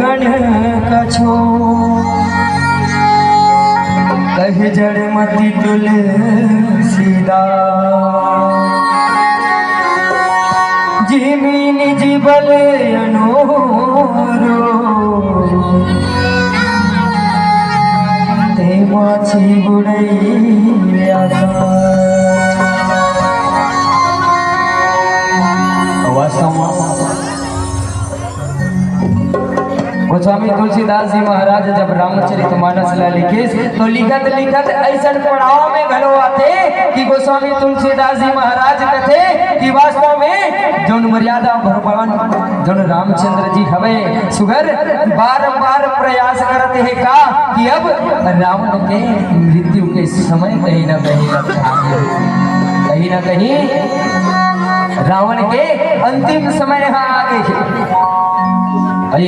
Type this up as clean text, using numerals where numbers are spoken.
गण कछो कह जड़मती तुलसीदास जिमी निज बल अनोरो ते माछी बुड़ैया गोस्वामी तुलसीदास जी महाराज जब रामचरितमानस लिखे तो लिखत लिखत ऐसा पड़ाव में घलो आते कि गोस्वामी तुलसीदास जी महाराज कथे कि वास्तव में जौन मर्यादा भगवान जौन रामचंद्र जी हवे सुगर बार-बार प्रयास करते हैं का कि अब रावण के मृत्यु के समय कहीं न कहीं रावण के अंतिम समय यहाँ आ गए